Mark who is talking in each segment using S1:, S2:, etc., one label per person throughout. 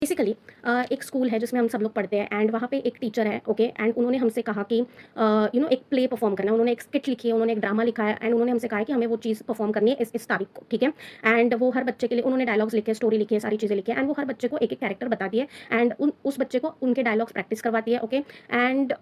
S1: Basically एक school है जिसमें हम सब लोग पढ़ते हैं एंड वहाँ पे एक टीचर है ओके एंड उन्होंने हमसे कहा कि एक प्ले परफॉर्म करना है। उन्होंने एक स्किट लिखी है, उन्होंने एक ड्रामा लिखा है एंड उन्होंने हमसे कहा है कि हमें वो चीज़ परफॉर्म करनी है इस तारीख को, ठीक है। एंड वो हर बच्चे के लिए उन्होंने डायलॉग्स लिखे, स्टोरी लिखी है, सारी चीज़ें लिखी है एंड वो हर बच्चे को एक एक कैरेक्टर बताती है एंड उस बच्चे को उनके डायलॉग्स प्रैक्टिस करवाती है ओके। एंड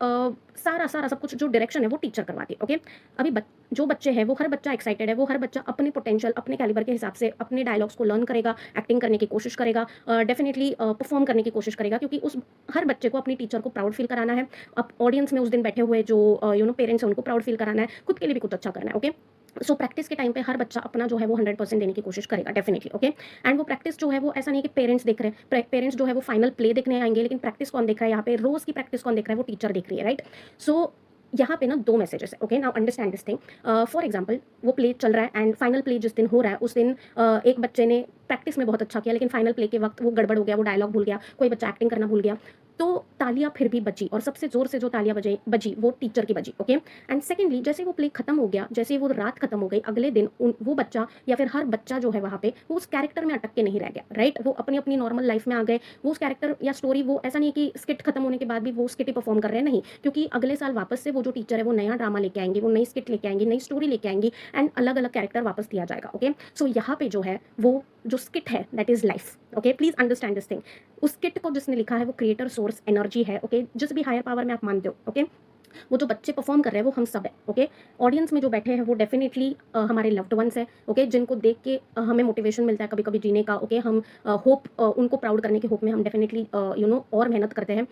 S1: सारा सारा सब कुछ जो डायरेक्शन है वो टीचर करवाती है ओके। अभी जो बच्चे हैं वो हर बच्चा एक्साइटेड है, वो हर बच्चा अपने पोटेंशियल अपने कैलिबर के हिसाब से अपने डायलॉग्स को लर्न करेगा, एक्टिंग करने की कोशिश करेगा, डेफिनेटली परफॉर्म करने की कोशिश करेगा, क्योंकि उस हर बच्चे को अपनी टीचर को प्राउड फील कराना है। अब ऑडियंस में उस दिन बैठे हुए जो पेरेंट्स हैं उनको प्राउड फील कराना है, खुद के लिए भी कुछ अच्छा करना है ओके। सो प्रैक्टिस के टाइम पे हर बच्चा अपना जो है वो 100% देने की कोशिश करेगा डेफिनेटली ओके। एंड वो प्रैक्टिस जो है वो ऐसा नहीं कि पेरेंट्स देख रहे हैं, पेरेंट्स जो है वो फाइनल प्ले देखने आएंगे, लेकिन प्रैक्टिस कौन देख रहा है यहाँ पे, रोज की प्रैक्टिस कौन देख रहा है, वो टीचर देख रही है, राइट। सो यहाँ पे ना दो मैसेजेस है okay. Now understand this thing. For example वो प्ले चल रहा है एंड फाइनल प्ले जिस दिन हो रहा है उस दिन एक बच्चे ने प्रैक्टिस में बहुत अच्छा किया, लेकिन फाइनल प्ले के वक्त वो गड़बड़ हो गया, वो डायलॉग भूल गया, कोई बच्चा एक्टिंग करना भूल गया, तो तालियां फिर भी बची और सबसे जोर से जो तालियां बजी वो टीचर की बजी ओके। एंड सेकेंडली जैसे वो प्ले खत्म हो गया, जैसे वो रात खत्म हो गई, अगले दिन वो बच्चा या फिर हर बच्चा जो है वहाँ पे वो उस कैरेक्टर में अटक के नहीं रह गया, राइट। वो अपनी अपनी नॉर्मल लाइफ में आ गए, वो उस कैरेक्टर या स्टोरी, वो ऐसा नहीं कि स्किट खत्म होने के बाद भी वो स्किट ही परफॉर्म कर रहे हैं, नहीं, क्योंकि अगले साल वापस से वो जो टीचर है वो नया ड्रामा लेके आएंगी, वो नई स्किट लेके आएंगी, नई स्टोरी लेके आएंगी एंड अलग अलग कैरेक्टर वापस दिया जाएगा ओके। सो यहाँ पे जो है वो जो स्किट है that is life okay. Please understand this thing. उस स्किट को जिसने लिखा है वो क्रिएटर सोर्स एनर्जी है ओके, जिस भी हायर पावर में आप मानते हो ओके। वो जो बच्चे परफॉर्म कर रहे हैं वो हम सब है ओके। ऑडियंस में जो बैठे हैं वो डेफिनेटली हमारे लव्ड वंस है ओके, जिनको देख के हमें मोटिवेशन मिलता है कभी कभी जीने का ओके। हम होप उनको प्राउड करने के होप में हम डेफिनेटली और मेहनत करते हैं।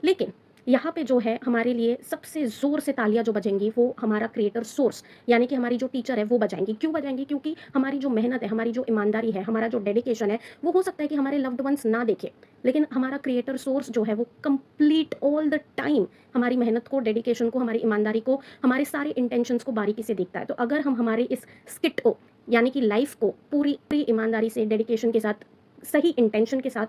S1: लेकिन यहाँ पे जो है हमारे लिए सबसे ज़ोर से तालियां जो बजेंगी वो हमारा क्रिएटर सोर्स यानी कि हमारी जो टीचर है वो बजाएंगी। क्यों बजाएंगी? क्योंकि हमारी जो मेहनत है, हमारी जो ईमानदारी है, हमारा जो डेडिकेशन है, वो हो सकता है कि हमारे लव्ड वंस ना देखे, लेकिन हमारा क्रिएटर सोर्स जो है वो कंप्लीट ऑल द टाइम हमारी मेहनत को, डेडिकेशन को, हमारी ईमानदारी को, हमारे सारे इंटेंशंस को बारीकी से देखता है। तो अगर हम हमारे इस स्किट को यानी कि लाइफ को पूरी पूरी ईमानदारी से, डेडिकेशन के साथ, सही इंटेंशन के साथ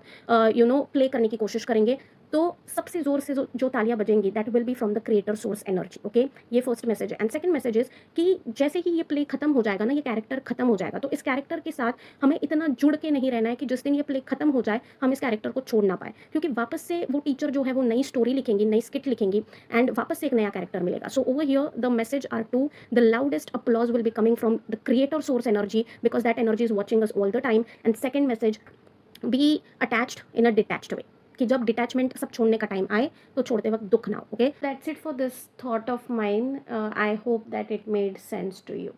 S1: प्ले करने की कोशिश करेंगे, तो सबसे जोर से जो तालियां बजेंगी that will be from the creator source energy okay. ये फर्स्ट मैसेज है। एंड सेकंड मैसेज इज कि जैसे ही ये प्ले खत्म हो जाएगा ना, ये कैरेक्टर खत्म हो जाएगा, तो इस कैरेक्टर के साथ हमें इतना जुड़ के नहीं रहना है कि जिस दिन ये प्ले खत्म हो जाए हम इस कैरेक्टर को छोड़ ना पाए, क्योंकि वापस से वो टीचर जो है वो नई स्टोरी लिखेंगी, नई स्किट लिखेंगी एंड वापस से एक नया कैरेक्टर मिलेगा। So over here the message are two, the loudest applause will be coming from the creator source energy because that energy is watching us all the time. And second message, be attached in a detached way, कि जब detachment सब छोड़ने का time आए तो छोड़ते वक्त दुख ना हो okay. That's it for this thought of mine. I hope that it made sense to you.